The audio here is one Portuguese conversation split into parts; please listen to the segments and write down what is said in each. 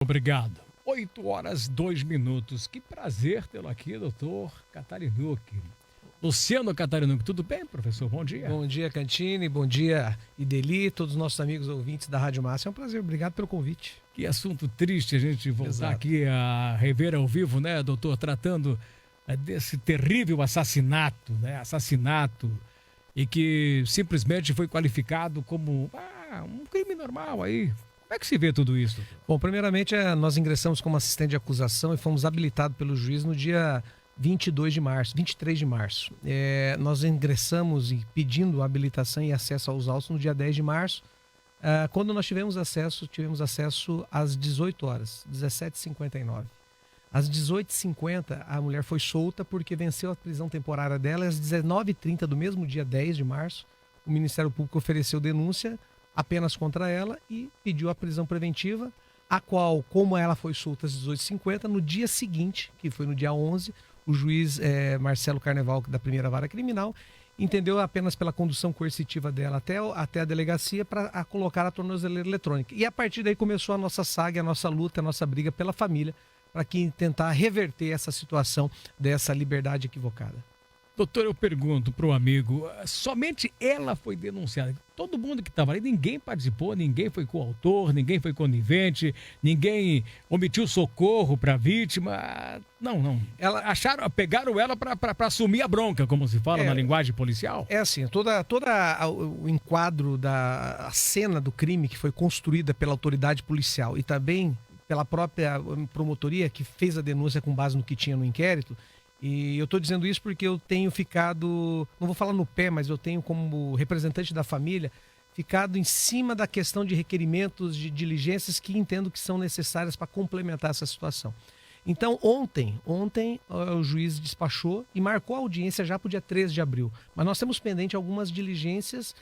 Obrigado. 8 horas 2 minutos. Que prazer tê-lo aqui, doutor Catarinucci. Luciano Catarinucci, tudo bem, professor? Bom dia. Bom dia, Cantini. Bom dia, Ideli, todos os nossos amigos ouvintes da Rádio Massa. É um prazer, obrigado pelo convite. Que assunto triste a gente voltar Exato. aqui a rever ao vivo, né, doutor? Tratando desse terrível assassinato, né? Assassinato, e que simplesmente foi qualificado como um crime normal aí. Como é que se vê tudo isso, doutor? Bom, primeiramente, nós ingressamos como assistente de acusação e fomos habilitados pelo juiz no dia 23 de março. Nós ingressamos e pedindo habilitação e acesso aos autos no dia 10 de março. Quando nós tivemos acesso às 18 horas, 17h59. Às 18h50, a mulher foi solta porque venceu a prisão temporária dela. Às 19h30 do mesmo dia 10 de março, o Ministério Público ofereceu denúncia apenas contra ela e pediu a prisão preventiva, a qual, como ela foi solta às 18h50, no dia seguinte, que foi no dia 11, o juiz Marcelo Carneval, da primeira vara criminal, entendeu apenas pela condução coercitiva dela até a delegacia para colocar a tornozeleira eletrônica. E a partir daí começou a nossa saga, a nossa luta, a nossa briga pela família, para tentar reverter essa situação dessa liberdade equivocada. Doutor, eu pergunto para o amigo, somente ela foi denunciada. Todo mundo que estava ali, ninguém participou, ninguém foi coautor, ninguém foi conivente, ninguém omitiu socorro para a vítima. Não. Pegaram ela para assumir a bronca, como se fala na linguagem policial? É assim, toda o enquadro da cena do crime que foi construída pela autoridade policial e também pela própria promotoria que fez a denúncia com base no que tinha no inquérito. E eu estou dizendo isso porque eu tenho ficado, não vou falar no pé, mas eu tenho como representante da família, ficado em cima da questão de requerimentos, de diligências que entendo que são necessárias para complementar essa situação. Então ontem o juiz despachou e marcou a audiência já para o dia 13 de abril. Mas nós temos pendente algumas diligências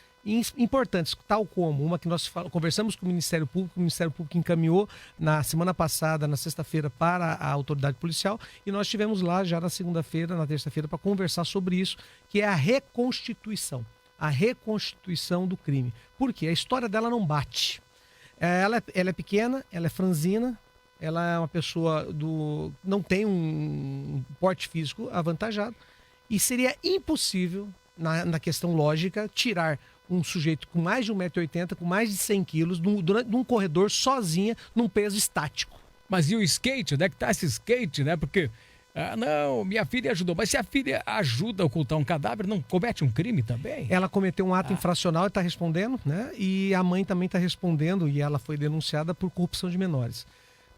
importantes, tal como uma que nós conversamos com o Ministério Público encaminhou na semana passada, na sexta-feira, para a autoridade policial, e nós estivemos lá já na segunda-feira, na terça-feira, para conversar sobre isso, que é a reconstituição do crime. Por quê? A história dela não bate. Ela é pequena, ela é franzina, ela é uma pessoa não tem um porte físico avantajado, e seria impossível, na questão lógica, tirar um sujeito com mais de 1,80 m, com mais de 100 quilos, num corredor sozinha, num peso estático. Mas e o skate? Onde é que tá esse skate, né? Porque, não, minha filha ajudou. Mas se a filha ajuda a ocultar um cadáver, não comete um crime também? Ela cometeu um ato infracional e está respondendo, né? E a mãe também está respondendo, e ela foi denunciada por corrupção de menores.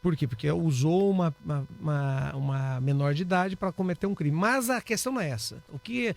Por quê? Porque usou uma menor de idade para cometer um crime. Mas a questão não é essa. O que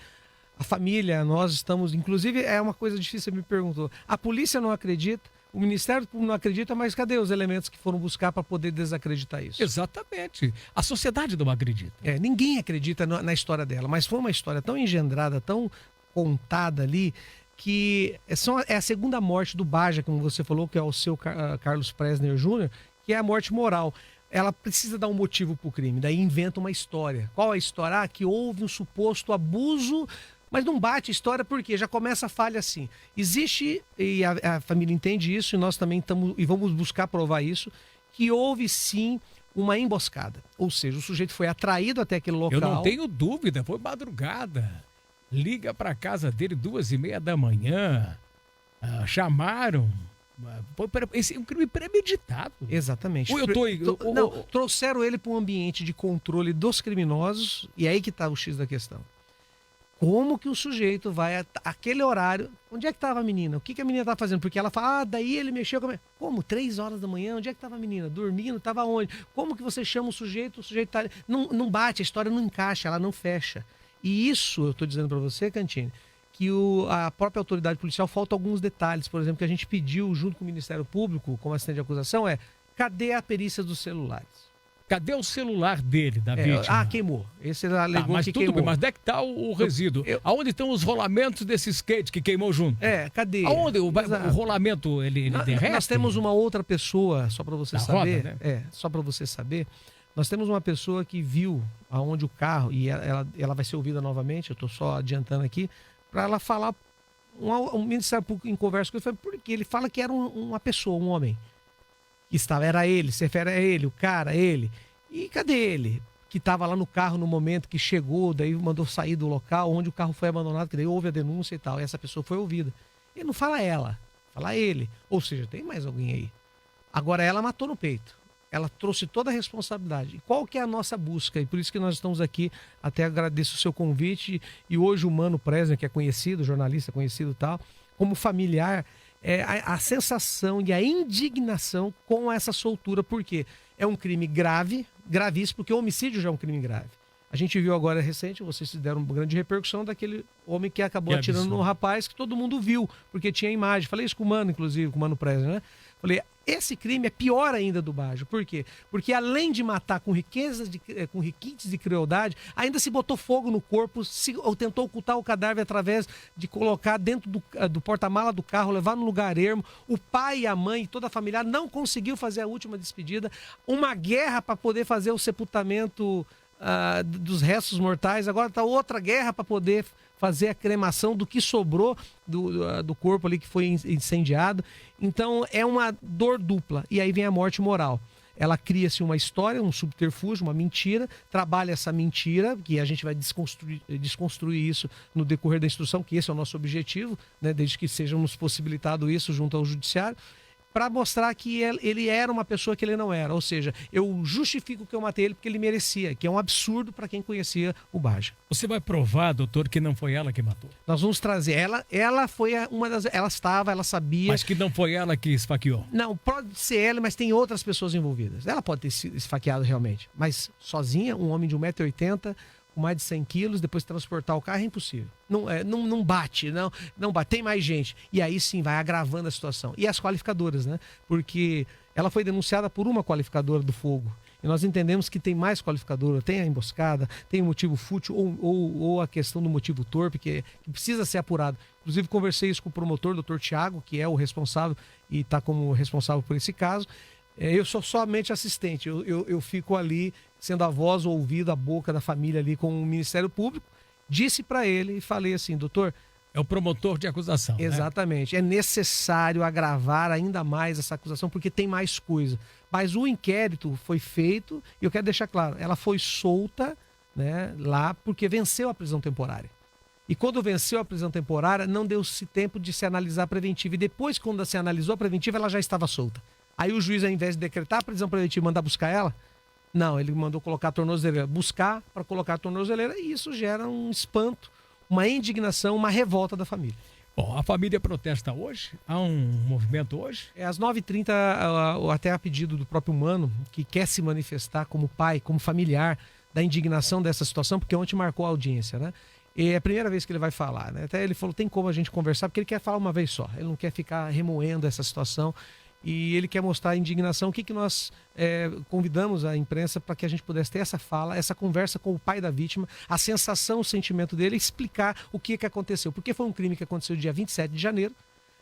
a família, nós estamos... Inclusive, é uma coisa difícil, você me perguntou. A polícia não acredita, o Ministério Público não acredita, mas cadê os elementos que foram buscar para poder desacreditar isso? Exatamente. A sociedade não acredita. Ninguém acredita na história dela, mas foi uma história tão engendrada, tão contada ali, que é a segunda morte do Baja, como você falou, que é o seu Carlos Presner Jr., que é a morte moral. Ela precisa dar um motivo para o crime, daí inventa uma história. Qual a história? Que houve um suposto abuso, mas não bate a história porque já começa a falha assim. Existe, e a família entende isso, e nós também estamos, e vamos buscar provar isso, que houve sim uma emboscada. Ou seja, o sujeito foi atraído até aquele local. Eu não tenho dúvida, foi madrugada. Liga para casa dele 2h30 da manhã, chamaram... Esse é um crime premeditado. Exatamente. Trouxeram ele para um ambiente de controle dos criminosos, e aí que está o X da questão. Como que o sujeito vai aquele horário? Onde é que estava a menina? O que a menina estava fazendo? Porque ela fala, daí ele mexeu com... Como? 3 horas da manhã? Onde é que estava a menina? Dormindo? Estava onde? Como que você chama o sujeito tá... Não bate, a história não encaixa, ela não fecha. E isso, eu estou dizendo para você, Cantini, que a própria autoridade policial falta alguns detalhes. Por exemplo, que a gente pediu junto com o Ministério Público, como assistente de acusação, cadê a perícia dos celulares? Cadê o celular dele, da vítima? Queimou. Esse alegou mas que tudo queimou. bem, mas onde é que está o resíduo? Aonde estão os rolamentos desse skate que queimou junto? Cadê? Aonde? O rolamento, ele derrete? Nós temos uma outra pessoa, só para você saber. Roda, né? Só para você saber. Nós temos uma pessoa que viu aonde o carro, e ela vai ser ouvida novamente, eu estou só adiantando aqui, para ela falar, um Ministério Público em conversa com ele, porque ele fala que era uma pessoa, um homem, que estava, era ele, se refere a ele, o cara, ele. E cadê ele? Que estava lá no carro no momento que chegou, daí mandou sair do local onde o carro foi abandonado, que daí houve a denúncia e tal, e essa pessoa foi ouvida. Ele não fala ela, fala ele. Ou seja, tem mais alguém aí. Agora ela matou no peito. Ela trouxe toda a responsabilidade. E qual que é a nossa busca? E por isso que nós estamos aqui, até agradeço o seu convite, e hoje o Mano Presner, que é conhecido, jornalista conhecido e tal, como familiar, a sensação e a indignação com essa soltura, porque é um crime grave, gravíssimo, porque o homicídio já é um crime grave. A gente viu agora recente, vocês deram uma grande repercussão daquele homem que acabou atirando no rapaz, que todo mundo viu, porque tinha imagem. Falei isso com o Mano, inclusive, com o Mano Presner, né? Falei, esse crime é pior ainda do Bajo. Por quê? Porque além de matar com com requintes de crueldade, ainda se botou fogo no corpo, ou tentou ocultar o cadáver através de colocar dentro do porta-mala do carro, levar no lugar ermo. O pai e a mãe e toda a família não conseguiu fazer a última despedida. Uma guerra para poder fazer o sepultamento dos restos mortais. Agora está outra guerra para poder fazer a cremação do que sobrou do corpo ali que foi incendiado. Então é uma dor dupla. E aí vem a morte moral. Ela cria-se uma história, um subterfúgio, uma mentira, trabalha essa mentira, que a gente vai desconstruir isso no decorrer da instrução, que esse é o nosso objetivo, né, desde que seja nos possibilitado isso junto ao judiciário, para mostrar que ele era uma pessoa que ele não era. Ou seja, eu justifico que eu matei ele porque ele merecia, que é um absurdo para quem conhecia o Baja. Você vai provar, doutor, que não foi ela que matou? Nós vamos trazer. Ela foi uma das... Ela sabia... Mas que não foi ela que esfaqueou? Não, pode ser ela, mas tem outras pessoas envolvidas. Ela pode ter se esfaqueado realmente. Mas sozinha, um homem de 1,80 m, com mais de 100 quilos, depois transportar o carro é impossível. Não bate, não bate. Tem mais gente. E aí sim vai agravando a situação. E as qualificadoras, né? Porque ela foi denunciada por uma qualificadora do fogo. E nós entendemos que tem mais qualificadora, tem a emboscada, tem o motivo fútil ou a questão do motivo torpe, que precisa ser apurado. Inclusive conversei isso com o promotor, doutor Tiago, que é o responsável e está como responsável por esse caso. Eu sou somente assistente, eu fico ali sendo a voz, o ouvido, a boca da família ali com o Ministério Público. Disse para ele e falei assim, doutor... É o promotor de acusação, exatamente. Né? É necessário agravar ainda mais essa acusação porque tem mais coisa. Mas o inquérito foi feito e eu quero deixar claro, ela foi solta, né, lá porque venceu a prisão temporária. E quando venceu a prisão temporária, não deu-se tempo de se analisar a preventiva. E depois, quando se analisou a preventiva, ela já estava solta. Aí o juiz, ao invés de decretar a prisão preventiva e mandar buscar ela, não, ele mandou colocar a tornozeleira, buscar para colocar a tornozeleira, e isso gera um espanto, uma indignação, uma revolta da família. Bom, a família protesta hoje? Há um movimento hoje? Às 9h30, até a pedido do próprio Mano, que quer se manifestar como pai, como familiar, da indignação dessa situação, porque ontem marcou a audiência, né? E é a primeira vez que ele vai falar, né? Até ele falou, tem como a gente conversar, porque ele quer falar uma vez só, ele não quer ficar remoendo essa situação. E ele quer mostrar a indignação. O que nós convidamos a imprensa para que a gente pudesse ter essa fala, essa conversa com o pai da vítima, a sensação, o sentimento dele, explicar o que aconteceu. Porque foi um crime que aconteceu dia 27 de janeiro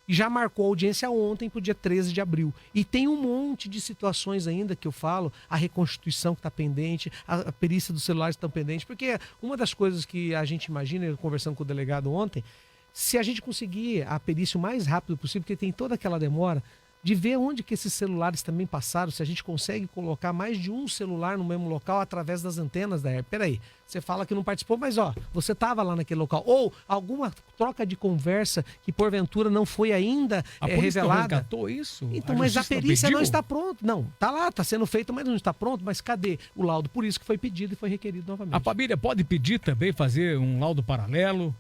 e já marcou a audiência ontem para o dia 13 de abril. E tem um monte de situações ainda que eu falo, a reconstituição que está pendente, a perícia dos celulares está pendente, porque uma das coisas que a gente imagina, eu conversando com o delegado ontem, se a gente conseguir a perícia o mais rápido possível, porque tem toda aquela demora, de ver onde que esses celulares também passaram, se a gente consegue colocar mais de um celular no mesmo local através das antenas da Air. Peraí, você fala que não participou, mas você estava lá naquele local. Ou alguma troca de conversa que porventura não foi ainda revelada. A polícia isso? Então, mas a perícia não está pronta. Não, está lá, está sendo feito, mas não está pronto. Mas cadê o laudo? Por isso que foi pedido e foi requerido novamente. A família pode pedir também fazer um laudo paralelo?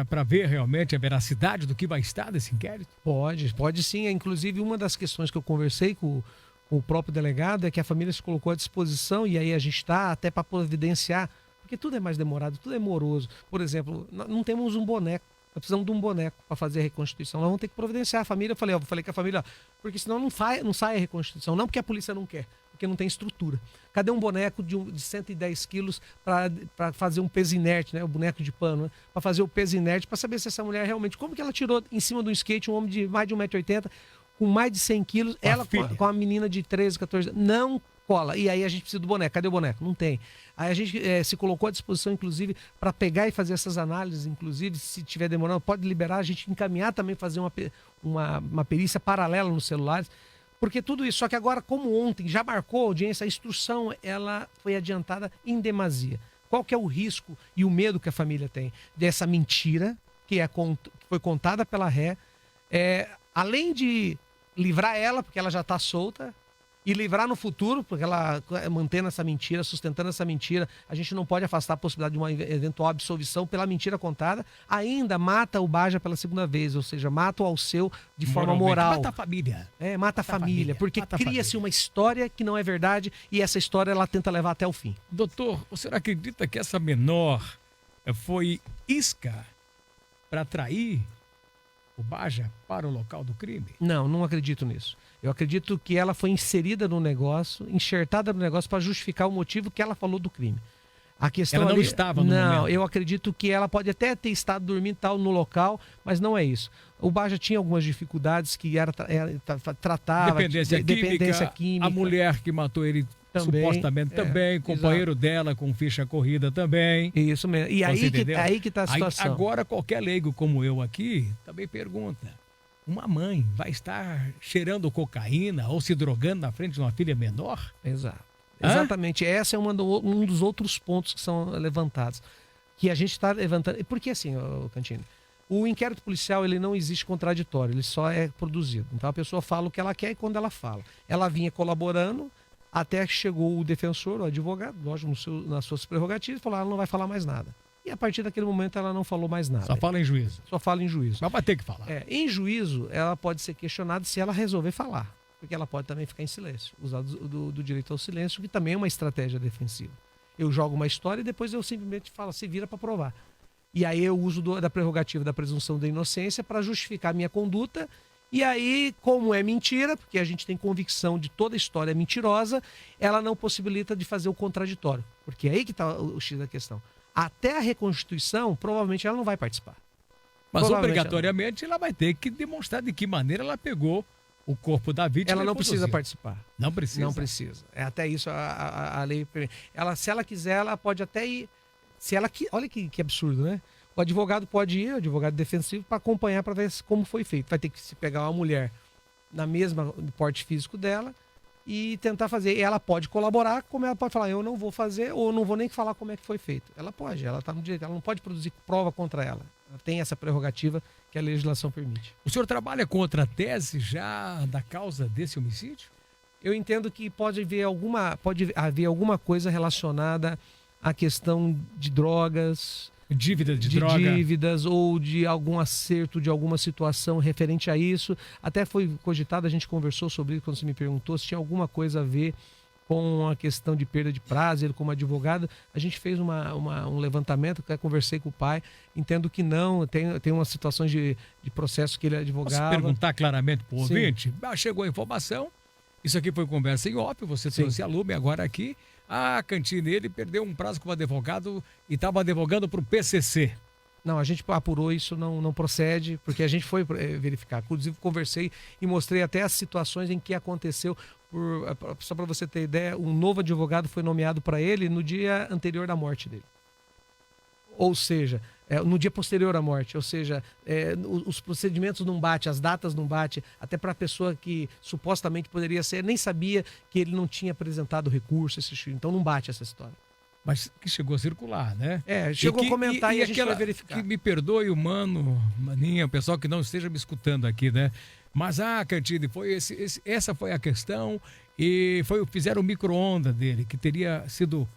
Para ver realmente a veracidade do que vai estar desse inquérito? Pode sim. Inclusive, uma das questões que eu conversei com o próprio delegado é que a família se colocou à disposição e aí a gente está até para providenciar, porque tudo é mais demorado, tudo é moroso. Por exemplo, não temos um boneco, nós precisamos de um boneco para fazer a reconstituição. Nós vamos ter que providenciar a família. Eu falei com a família, porque senão não sai a reconstituição. Não porque a polícia não quer, porque não tem estrutura. Cadê um boneco de 110 quilos para fazer um peso inerte, né? O boneco de pano, né? Para fazer o peso inerte, para saber se essa mulher realmente... Como que ela tirou em cima de um skate um homem de mais de 1,80 m, com mais de 100 quilos, ela com a menina de 13, 14 anos? Não cola. E aí a gente precisa do boneco. Cadê o boneco? Não tem. Aí a gente se colocou à disposição, inclusive, para pegar e fazer essas análises, inclusive, se tiver demorando, pode liberar, a gente encaminhar também, fazer uma perícia paralela nos celulares, Porque tudo isso, só que agora, como ontem já marcou a audiência, a instrução ela foi adiantada em demasia. Qual que é o risco e o medo que a família tem dessa mentira que foi contada pela ré, além de livrar ela, porque ela já está solta, e livrar no futuro, porque ela mantendo essa mentira, sustentando essa mentira, a gente não pode afastar a possibilidade de uma eventual absolvição pela mentira contada, ainda mata o Baja pela segunda vez, ou seja, mata o Alceu de forma moral. Mata a família. Mata a família, porque cria-se uma história que não é verdade e essa história ela tenta levar até o fim. Doutor, o senhor acredita que essa menor foi isca para atrair o Baja para o local do crime? Não acredito nisso. Eu acredito que ela foi inserida no negócio, enxertada no negócio para justificar o motivo que ela falou do crime. A questão ela não estava no momento. Não, eu acredito que ela pode até ter estado dormindo tal no local, mas não é isso. O Baja tinha algumas dificuldades que tratava. Dependência química. A mulher que matou ele também, supostamente também, companheiro dela com ficha corrida também. Isso mesmo. E aí que está a situação. Agora qualquer leigo como eu aqui também pergunta. Uma mãe vai estar cheirando cocaína ou se drogando na frente de uma filha menor? Exato. Exatamente. Esse é um dos outros pontos que são levantados. Que a gente está levantando. Porque assim, Cantini, o inquérito policial ele não existe contraditório, ele só é produzido. Então a pessoa fala o que ela quer e quando ela fala. Ela vinha colaborando até que chegou o defensor, o advogado, lógico, nas suas prerrogativas, e falou: ela não vai falar mais nada. E a partir daquele momento ela não falou mais nada. Só fala em juízo. Só fala em juízo. Mas vai ter que falar. Em juízo, ela pode ser questionada se ela resolver falar. Porque ela pode também ficar em silêncio. Usar do direito ao silêncio, que também é uma estratégia defensiva. Eu jogo uma história e depois eu simplesmente falo, se vira para provar. E aí eu uso da prerrogativa da presunção da inocência para justificar a minha conduta. E aí, como é mentira, porque a gente tem convicção de toda história mentirosa, ela não possibilita de fazer o contraditório. Porque é aí que está o X da questão. Até a reconstituição, provavelmente ela não vai participar. Mas obrigatoriamente ela vai ter que demonstrar de que maneira ela pegou o corpo da vítima. Ela não precisa participar. Não precisa? Não precisa. Até isso a lei permite. Se ela quiser, ela pode até ir. Olha que absurdo, né? O advogado pode ir, o advogado defensivo, para acompanhar, para ver como foi feito. Vai ter que se pegar uma mulher na mesma porte físico dela e tentar fazer. E ela pode colaborar, como ela pode falar, eu não vou fazer, ou não vou nem falar como é que foi feito. Ela pode, ela está no direito, ela não pode produzir prova contra ela. Ela tem essa prerrogativa que a legislação permite. O senhor trabalha contra a tese já da causa desse homicídio? Eu entendo que pode haver alguma coisa relacionada à questão de drogas, dívidas ou de algum acerto de alguma situação referente a isso. Até foi cogitado, a gente conversou sobre isso quando você me perguntou se tinha alguma coisa a ver com a questão de perda de prazo. Ele, como advogado, a gente fez um levantamento, até conversei com o pai, entendo que não, tem umas situações de processo que ele é advogado. Posso perguntar claramente para o ouvinte? Chegou a informação, isso aqui foi conversa em off, você trouxe a Lume agora aqui. A Cantini, ele perdeu um prazo como advogado e estava advogando para o PCC. Não, a gente apurou isso, não procede, porque a gente foi verificar. Inclusive, conversei e mostrei até as situações em que aconteceu. Só para você ter ideia, um novo advogado foi nomeado para ele no dia anterior da morte dele. Ou seja, no dia posterior à morte. Ou seja, os procedimentos não batem, as datas não batem. Até para a pessoa que supostamente poderia ser, nem sabia que ele não tinha apresentado recurso. Então não bate essa história. Mas que chegou a circular, né? Chegou a comentar e a gente vai verificar. Que me perdoe o Maninha, o pessoal que não esteja me escutando aqui, né? Mas Cantini, essa foi a questão e fizeram o micro-ondas dele, que teria sido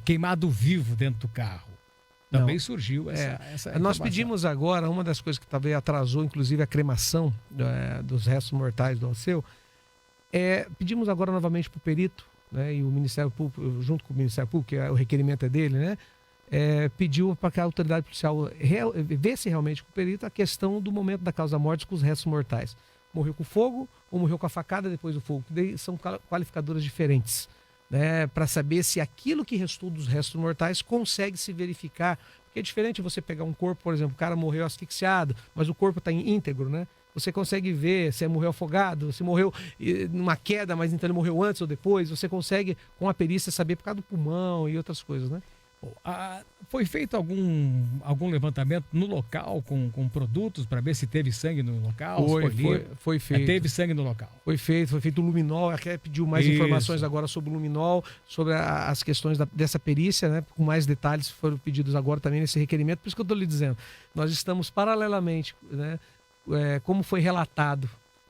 queimado vivo dentro do carro. Também surgiu essa Nós pedimos agora, uma das coisas que talvez atrasou, inclusive a cremação dos restos mortais do Alceu, pedimos agora novamente para o perito, né, e o Ministério Público, junto com o Ministério Público, que o requerimento é dele, né, pediu para que a autoridade policial vesse realmente com o perito a questão do momento da causa-morte com os restos mortais. Morreu com fogo ou morreu com a facada depois do fogo? São qualificadoras diferentes, né, para saber se aquilo que restou dos restos mortais consegue se verificar. Porque é diferente você pegar um corpo, por exemplo, o cara morreu asfixiado, mas o corpo está íntegro, né? Você consegue ver se morreu afogado, se morreu numa queda, mas então ele morreu antes ou depois. Você consegue, com a perícia, saber por causa do pulmão e outras coisas, né? Foi feito algum levantamento no local com produtos para ver se teve sangue no local? Foi feito. Teve sangue no local. Foi feito o luminol. Até pediu mais informações agora sobre o luminol, sobre as questões dessa perícia, né? Com mais detalhes foram pedidos agora também nesse requerimento. Por isso que eu estou lhe dizendo, nós estamos paralelamente, né? Como foi relatado,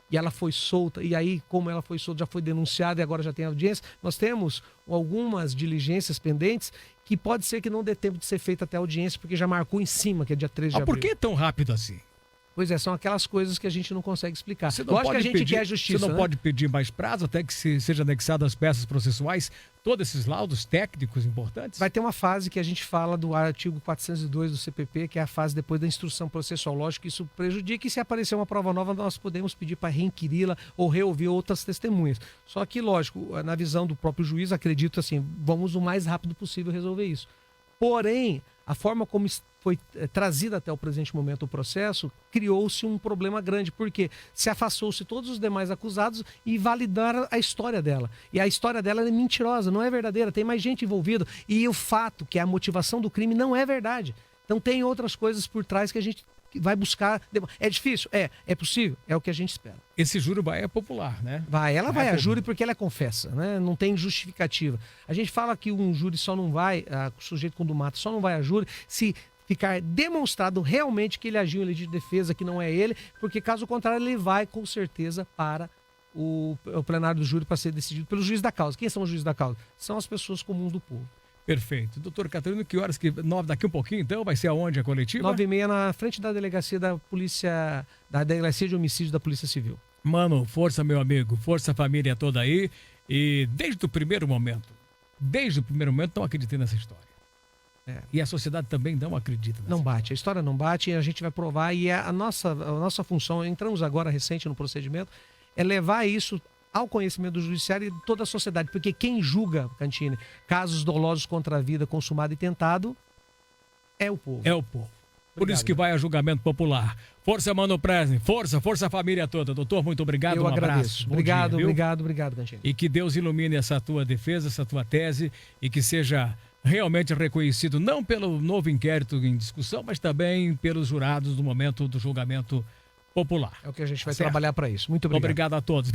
e ela foi solta, e aí como ela foi solta, já foi denunciada e agora já tem audiência, nós temos algumas diligências pendentes que pode ser que não dê tempo de ser feita até a audiência, porque já marcou em cima, que é dia 13 de abril. Por que tão rápido assim? Pois são aquelas coisas que a gente não consegue explicar. Lógico que a gente quer justiça. Você não pode pedir mais prazo até que seja anexado às peças processuais todos esses laudos técnicos importantes? Vai ter uma fase que a gente fala do artigo 402 do CPP, que é a fase depois da instrução processual. Lógico que isso prejudica e se aparecer uma prova nova, nós podemos pedir para reinquiri-la ou reouvir outras testemunhas. Só que, lógico, na visão do próprio juiz, acredito assim, vamos o mais rápido possível resolver isso. Porém, a forma como foi trazida até o presente momento o processo, criou-se um problema grande, porque se afastou-se todos os demais acusados e validaram a história dela. E a história dela é mentirosa, não é verdadeira, tem mais gente envolvida. E o fato que a motivação do crime não é verdade. Então tem outras coisas por trás que a gente vai buscar. É difícil? É possível? É o que a gente espera. Esse júri é popular, né? Ela vai a júri porque ela é confessa, né? Não tem justificativa. A gente fala que um júri só não vai, o sujeito condumato só não vai a júri se ficar demonstrado realmente que ele agiu em legítima defesa, que não é ele, porque caso contrário ele vai com certeza para o plenário do júri para ser decidido pelo juiz da causa. Quem são os juízes da causa? São as pessoas comuns do povo. Perfeito. Doutor Catarino, que horas que... Daqui um pouquinho, então, vai ser aonde a coletiva? 9h30 na frente da delegacia da Delegacia de Homicídio da Polícia Civil. Mano, força, meu amigo, força a família toda aí. E desde o primeiro momento, não acreditei nessa história. E a sociedade também não acredita nessa história. A história não bate e a gente vai provar. E a nossa função, entramos agora recente no procedimento, é levar isso ao conhecimento do judiciário e de toda a sociedade, porque quem julga, Cantini, casos dolosos contra a vida, consumado e tentado, é o povo. É o povo. Por isso que vai a julgamento popular. Força, Mano Presne. Força família toda. Doutor, muito obrigado. Eu agradeço. Abraço. Obrigado, Cantini. E que Deus ilumine essa tua defesa, essa tua tese, e que seja realmente reconhecido, não pelo novo inquérito em discussão, mas também pelos jurados no momento do julgamento popular. É o que a gente vai trabalhar para isso. Muito obrigado. Obrigado a todos.